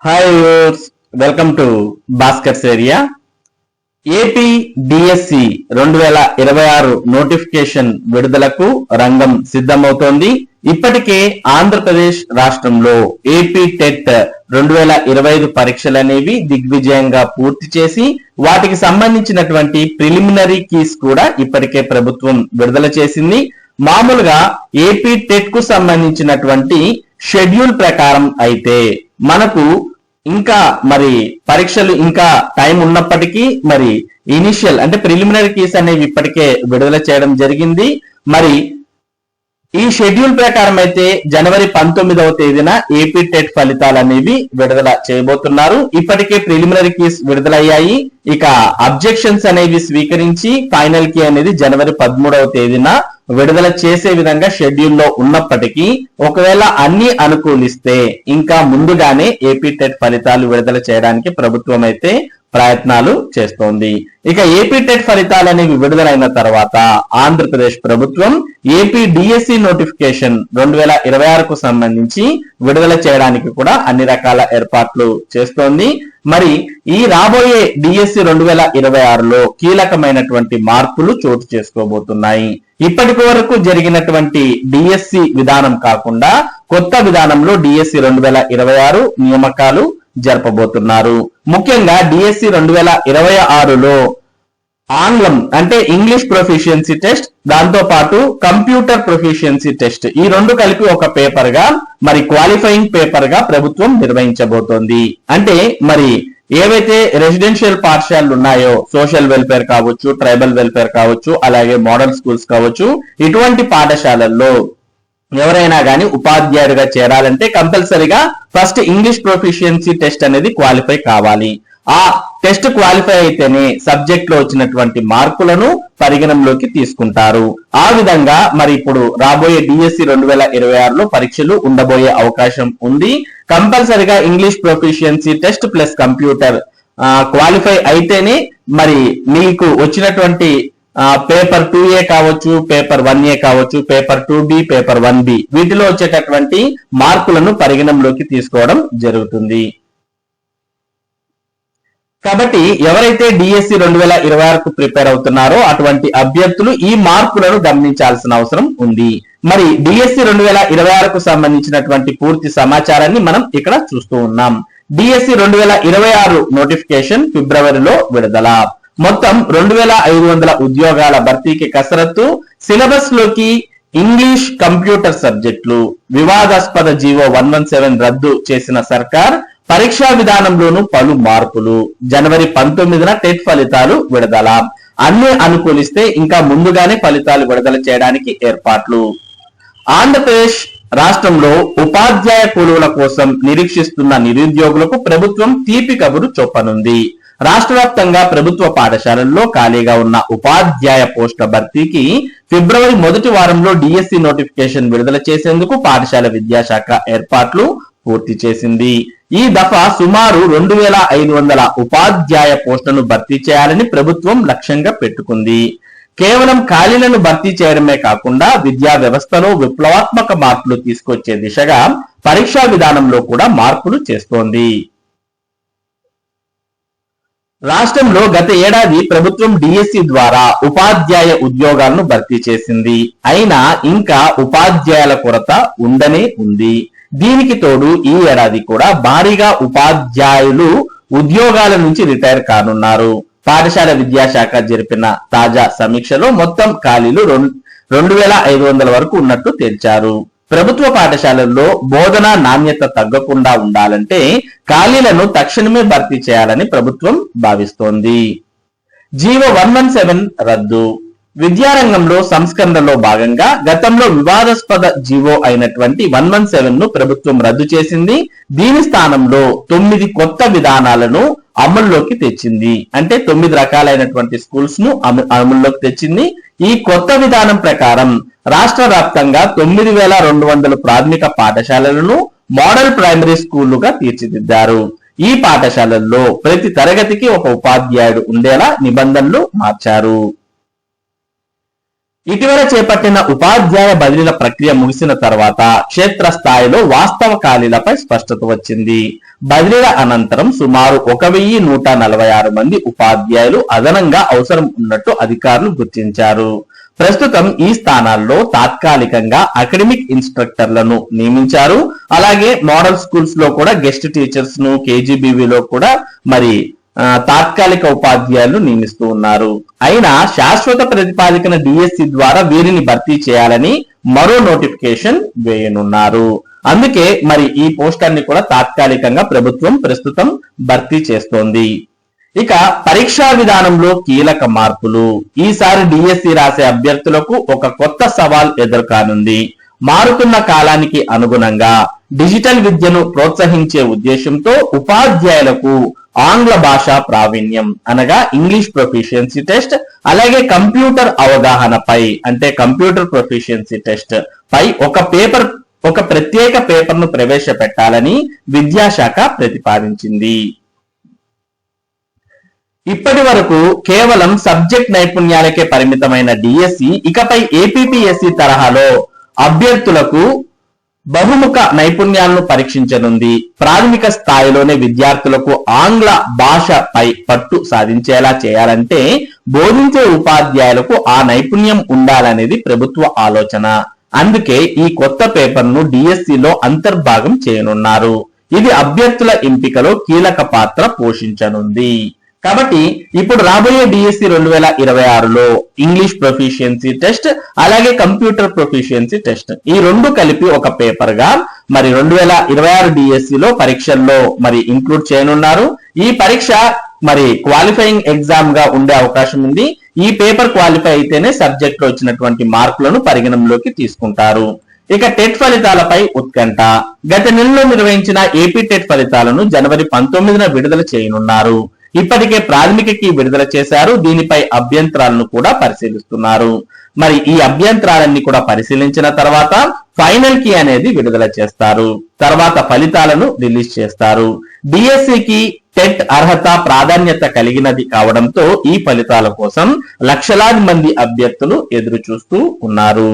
Hi viewers, welcome to Bhaskar's area. AP DSC 2026 notification విడుదలకు రంగం సిద్ధమవుతోంది. ఇప్పటికే ఆంధ్రప్రదేశ్ రాష్ట్రంలో ఏపీ టెట్ 2025 పరీక్షలు అనేవి దిగ్విజయంగా పూర్తి చేసి వాటికి సంబంధించినటువంటి ప్రిలిమినరీ కీస్ కూడా ఇప్పటికే ప్రభుత్వం విడుదల చేసింది. మామూలుగా ఏపీ టెట్ కు సంబంధించినటువంటి షెడ్యూల్ ప్రకారం అయితే మనకు ఇంకా పరీక్షలు ఇంకా టైం ఉన్నప్పటికీ ఇనిషియల్ అంటే ప్రిలిమినరీ కీస్ అనేవి ఇప్పటికే విడుదల చేయడం జరిగింది. ఈ షెడ్యూల్ ప్రకారం అయితే జనవరి 19వ తేదీన ఏపీ టెట్ ఫలితాలు అనేవి విడుదల చేయబోతున్నారు. ఇప్పటికే ప్రిలిమినరీ కీస్ విడుదలయ్యాయి. ఇక అబ్జెక్షన్స్ అనేవి స్వీకరించి ఫైనల్ కీ అనేది జనవరి 13వ తేదీన విడుదల చేసే విధంగా షెడ్యూల్లో ఉన్నప్పటికీ ఒకవేళ అన్ని అనుకూలిస్తే ఇంకా ముందుగానే ఏపీ టెట్ ఫలితాలు విడుదల చేయడానికి ప్రభుత్వం అయితే ప్రయత్నాలు చేస్తోంది. ఇక ఏపీ టెట్ ఫలితాలు అనేవి విడుదలైన తర్వాత ఆంధ్రప్రదేశ్ ప్రభుత్వం ఏపీ డిఎస్సి నోటిఫికేషన్ 2026కు సంబంధించి విడుదల చేయడానికి కూడా అన్ని రకాల ఏర్పాట్లు చేస్తోంది. ఈ రాబోయే డిఎస్సి 2026లో కీలకమైనటువంటి మార్పులు చోటు చేసుకోబోతున్నాయి. ఇప్పటి వరకు జరిగినటువంటి డిఎస్సి విధానం కాకుండా కొత్త విధానంలో డిఎస్సి 2026 నియామకాలు జరపబోతున్నారు. ముఖ్యంగా డిఎస్సి 2026లో ఆంగ్లం అంటే ఇంగ్లీష్ ప్రొఫిషియన్సీ టెస్ట్, దాంతో పాటు కంప్యూటర్ ప్రొఫిషియన్సీ టెస్ట్, ఈ రెండు కలిపి ఒక పేపర్ గా క్వాలిఫైయింగ్ పేపర్ గా ప్రభుత్వం నిర్వహించబోతోంది. అంటే ఏవైతే రెసిడెన్షియల్ పాఠశాలలు ఉన్నాయో, సోషల్ వెల్ఫేర్ కావచ్చు, ట్రైబల్ వెల్ఫేర్ కావచ్చు, అలాగే మోడల్ స్కూల్స్ కావచ్చు, ఇటువంటి పాఠశాలల్లో ఎవరైనా కానీ ఉపాధ్యాయుడిగా చేరాలంటే కంపల్సరిగా ఫస్ట్ ఇంగ్లీష్ ప్రొఫిషియన్సీ టెస్ట్ అనేది క్వాలిఫై కావాలి. ఆ టెస్ట్ క్వాలిఫై అయితేనే సబ్జెక్ట్ లో వచ్చినటువంటి మార్కులను పరిగణంలోకి తీసుకుంటారు. ఆ విధంగా ఇప్పుడు రాబోయే డిఎస్సి 2026లో పరీక్షలు ఉండబోయే అవకాశం ఉంది. కంపల్సరిగా English proficiency test plus computer qualify అయితేనే మీకు వచ్చినటువంటి పేపర్ 2A కావచ్చు, పేపర్ 1A కావచ్చు, పేపర్ 2B, పేపర్ 1B వీటిలో వచ్చేటటువంటి మార్కులను పరిగణంలోకి తీసుకోవడం జరుగుతుంది. కాబట్టి ఎవరైతే డిఎస్సి 2026కు ప్రిపేర్ అవుతున్నారో అటువంటి అభ్యర్థులు ఈ మార్పులను గమనించాల్సిన అవసరం ఉంది. డిఎస్సి 2026కు సంబంధించినటువంటి పూర్తి సమాచారాన్ని మనం ఇక్కడ చూస్తూ ఉన్నాం. డిఎస్సి 2026 నోటిఫికేషన్ ఫిబ్రవరిలో విడుదల. మొత్తం 2500 ఉద్యోగాల భర్తీకి కసరత్తు. సిలబస్ లోకి ఇంగ్లీష్ కంప్యూటర్ సబ్జెక్టులు. వివాదాస్పద జీవో 117 రద్దు చేసిన సర్కార్. పరీక్షా విధానంలోనూ పలు మార్పులు. జనవరి 19న టెట్ ఫలితాలు విడుదల. అన్ని అనుకూలిస్తే ఇంకా ముందుగానే ఫలితాలు విడుదల చేయడానికి ఏర్పాట్లు. ఆంధ్రప్రదేశ్ రాష్ట్రంలో ఉపాధ్యాయ కొలువుల కోసం నిరీక్షిస్తున్న నిరుద్యోగులకు ప్రభుత్వం తీపి కబురు చెప్పనుంది. రాష్ట్ర వ్యాప్తంగా ప్రభుత్వ పాఠశాలల్లో ఖాళీగా ఉన్న ఉపాధ్యాయ పోస్టుల భర్తీకి ఫిబ్రవరి మొదటి వారంలో డిఎస్సి నోటిఫికేషన్ విడుదల చేసేందుకు పాఠశాల విద్యాశాఖ ఏర్పాట్లు పూర్తి చేసింది. ఈ దఫా సుమారు 2500 ఉపాధ్యాయ పోస్టులను భర్తీ చేయాలని ప్రభుత్వం లక్ష్యంగా పెట్టుకుంది. కేవలం ఖాళీలను భర్తీ చేయడమే కాకుండా విద్యా వ్యవస్థలో విప్లవాత్మక మార్పులు తీసుకొచ్చే దిశగా పరీక్షా విధానంలో కూడా మార్పులు చేస్తోంది. రాష్ట్రంలో గత ఏడాది ప్రభుత్వం డిఎస్సి ద్వారా ఉపాధ్యాయ ఉద్యోగాలను భర్తీ చేసింది. అయినా ఇంకా ఉపాధ్యాయుల కొరత ఉండనే ఉంది. దీనికి తోడు ఈ ఏడాది కూడా భారీగా ఉపాధ్యాయులు ఉద్యోగాల నుంచి రిటైర్ కానున్నారు. పాఠశాల విద్యాశాఖ జరిపిన తాజా సమీక్షలో మొత్తం ఖాళీలు 2500 వరకు ఉన్నట్టు తేల్చారు. ప్రభుత్వ పాఠశాలల్లో బోధన నాణ్యత తగ్గకుండా ఉండాలంటే ఖాళీలను తక్షణమే భర్తీ చేయాలని ప్రభుత్వం భావిస్తోంది. జీవో 117 రద్దు. విద్యారంగంలో సంస్కరణలో భాగంగా గతంలో వివాదాస్పద జీవో అయినటువంటి 117ను ప్రభుత్వం రద్దు చేసింది. దీని స్థానంలో 9 కొత్త విధానాలను అమల్లోకి తెచ్చింది. అంటే 9 రకాలైనటువంటి స్కూల్స్ ను అమల్లోకి తెచ్చింది. ఈ కొత్త విధానం ప్రకారం రాష్ట్ర వ్యాప్తంగా 9200 ప్రాథమిక పాఠశాలలను మోడల్ ప్రైమరీ స్కూళ్లుగా తీర్చిదిద్దారు. ఈ పాఠశాలల్లో ప్రతి తరగతికి ఒక ఉపాధ్యాయుడు ఉండేలా నిబంధనలు మార్చారు. ఇటీవల చేపట్టిన ఉపాధ్యాయ బదిలీల ప్రక్రియ ముగిసిన తర్వాత క్షేత్రస్థాయిలో వాస్తవ ఖాళీలపై స్పష్టత వచ్చింది. బదిలీల అనంతరం సుమారు 1146 మంది ఉపాధ్యాయులు అదనంగా అవసరం ఉన్నట్టు అధికారులు గుర్తించారు. ప్రస్తుతం ఈ స్థానాల్లో తాత్కాలికంగా అకాడమిక్ ఇన్స్ట్రక్టర్లను నియమించారు. అలాగే మోడల్ స్కూల్స్ లో కూడా గెస్ట్ టీచర్స్ ను, కేజీబీవీలో కూడా మరి తాత్కాలిక ఉపాధ్యాయులు నియమిస్తూ ఉన్నారు. అయినా శాశ్వత ప్రతిపాదికన డిఎస్సి ద్వారా వీరిని భర్తీ చేయాలని మరో నోటిఫికేషన్ వేయనున్నారు. అందుకే మరి ఈ పోస్టాన్ని కూడా తాత్కాలికంగా ప్రభుత్వం ప్రస్తుతం భర్తీ చేస్తోంది. ఇక పరీక్షా విధానంలో కీలక మార్పులు. ఈసారి డిఎస్సి రాసే అభ్యర్థులకు ఒక కొత్త సవాల్ ఎదుర్కానుంది. మారుతున్న కాలానికి అనుగుణంగా డిజిటల్ విద్యను ప్రోత్సహించే ఉద్దేశంతో ఉపాధ్యాయులకు ఆంగ్ల భాషా ప్రావీణ్యం అనగా ఇంగ్లీష్ ప్రొఫిషియన్సీ టెస్ట్, అలాగే కంప్యూటర్ అవగాహనపై అంటే కంప్యూటర్ ప్రొఫిషియన్సీ టెస్ట్ పై ఒక ప్రత్యేక పేపర్ ను ప్రవేశపెట్టాలని విద్యాశాఖ ప్రతిపాదించింది. ఇప్పటి వరకు కేవలం సబ్జెక్ట్ నైపుణ్యాలకే పరిమితమైన డిఎస్సి ఇకపై ఏపీపీఎస్సి తరహాలో అభ్యర్థులకు బహుముఖ నైపుణ్యాలను పరీక్షించనుంది. ప్రాథమిక స్థాయిలోనే విద్యార్థులకు ఆంగ్ల భాషపై పట్టు సాధించేలా చేయాలంటే బోధించే ఉపాధ్యాయులకు ఆ నైపుణ్యం ఉండాలనేది ప్రభుత్వ ఆలోచన. అందుకే ఈ కొత్త పేపర్ ను డిఎస్సిలో అంతర్భాగం చేయనున్నారు. ఇది అభ్యర్థుల ఎంపికలో కీలక పాత్ర పోషించనుంది. కాబట్టి ఇప్పుడు రాబోయే డిఎస్సి 2026లో ఇంగ్లీష్ ప్రొఫిషియన్సీ టెస్ట్, అలాగే కంప్యూటర్ ప్రొఫిషియన్సీ టెస్ట్ ఈ రెండు కలిపి ఒక పేపర్ గా మరి 2026 డిఎస్సిలో పరీక్షల్లో మరి ఇంక్లూడ్ చేయనున్నారు. ఈ పరీక్ష మరి క్వాలిఫైయింగ్ ఎగ్జామ్ గా ఉండే అవకాశం ఉంది. ఈ పేపర్ క్వాలిఫై అయితేనే సబ్జెక్ట్ లో వచ్చినటువంటి మార్కులను పరిగణనలోకి తీసుకుంటారు. ఇక టెట్ ఫలితాలపై ఉత్కంఠ. గత నెలలో నిర్వహించిన ఏపీ టెట్ ఫలితాలను జనవరి 19న విడుదల చేయనున్నారు. ఇప్పటికే ప్రాథమిక కీ విడుదల చేశారు. దీనిపై అభ్యంతరాలను కూడా పరిశీలిస్తున్నారు. మరి ఈ అభ్యంతరాలన్నీ కూడా పరిశీలించిన తర్వాత ఫైనల్ కీ అనేది విడుదల చేస్తారు. తర్వాత ఫలితాలను రిలీజ్ చేస్తారు. డిఎస్సికి టెట్ అర్హత ప్రాధాన్యత కలిగినది కావడంతో ఈ ఫలితాల కోసం లక్షలాది మంది అభ్యర్థులు ఎదురు చూస్తూ ఉన్నారు.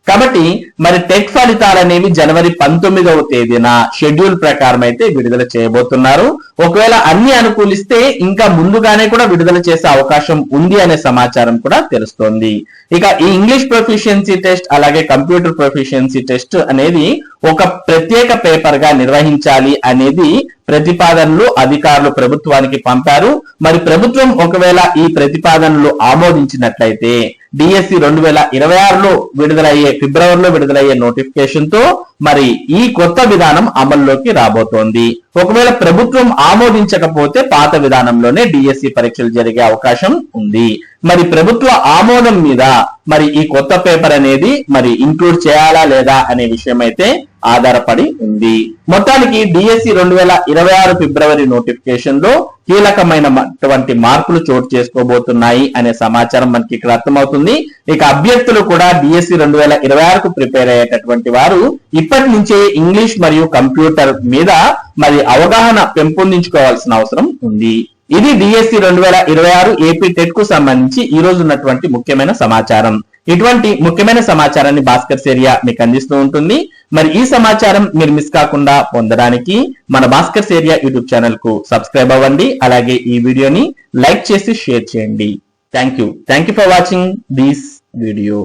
కాబట్టి మరి టెట్ ఫలితాలు అనేవి జనవరి 19వ తేదీన షెడ్యూల్ ప్రకారం అయితే విడుదల చేయబోతున్నారు. ఒకవేళ అన్ని అనుకూలిస్తే ఇంకా ముందుగానే కూడా విడుదల చేసే అవకాశం ఉంది అనే సమాచారం కూడా తెలుస్తోంది. ఇక ఈ ఇంగ్లీష్ ప్రొఫిషియన్సీ టెస్ట్ అలాగే కంప్యూటర్ ప్రొఫిషియన్సీ టెస్ట్ అనేది ఒక ప్రత్యేక పేపర్ గా నిర్వహించాలి అనేది ప్రతిపాదనలు అధికారులు ప్రభుత్వానికి పంపారు. మరి ప్రభుత్వం ఒకవేళ ఈ ప్రతిపాదనలు ఆమోదించినట్లయితే డిఎస్సి 2026లో విడుదలయ్యే ఫిబ్రవరిలో విడుదలయ్యే నోటిఫికేషన్ తో మరి ఈ కొత్త విధానం అమల్లోకి రాబోతోంది. ఒకవేళ ప్రభుత్వం ఆమోదించకపోతే పాత విధానంలోనే డిఎస్సి పరీక్షలు జరిగే అవకాశం ఉంది. మరి ప్రభుత్వ ఆమోదం మీద మరి ఈ కొత్త పేపర్ అనేది మరి ఇంక్లూడ్ చేయాలా లేదా అనే విషయం అయితే ఆధారపడి ఉంది. మొత్తానికి డిఎస్సి 2026 ఫిబ్రవరి నోటిఫికేషన్ లో కీలకమైనటువంటి మార్పులు చోటు చేసుకోబోతున్నాయి అనే సమాచారం మనకి ఇక్కడ అర్థమవుతుంది. ఇక అభ్యర్థులు కూడా డిఎస్సి 2026కు ప్రిపేర్ అయ్యేటటువంటి వారు ఇప్పటి నుంచే ఇంగ్లీష్ మరియు కంప్యూటర్ మీద మరి అవగాహన పెంపొందించుకోవాల్సిన అవసరం ఉంది. ఇది డిఎస్సి 2026 ఏపీ టెట్ కు సంబంధించి ఈ రోజు ఉన్నటువంటి ముఖ్యమైన సమాచారం. ఇటువంటి ముఖ్యమైన సమాచారాన్ని భాస్కర్స్ ఏరియా మీకు అందిస్తూ ఉంటుంది. మరి ఈ సమాచారం మీరు మిస్ కాకుండా పొందడానికి మన భాస్కర్స్ ఏరియా యూట్యూబ్ ఛానల్ కు సబ్స్క్రైబ్ అవ్వండి. అలాగే ఈ వీడియోని లైక్ చేసి షేర్ చేయండి. Thank you for watching this video.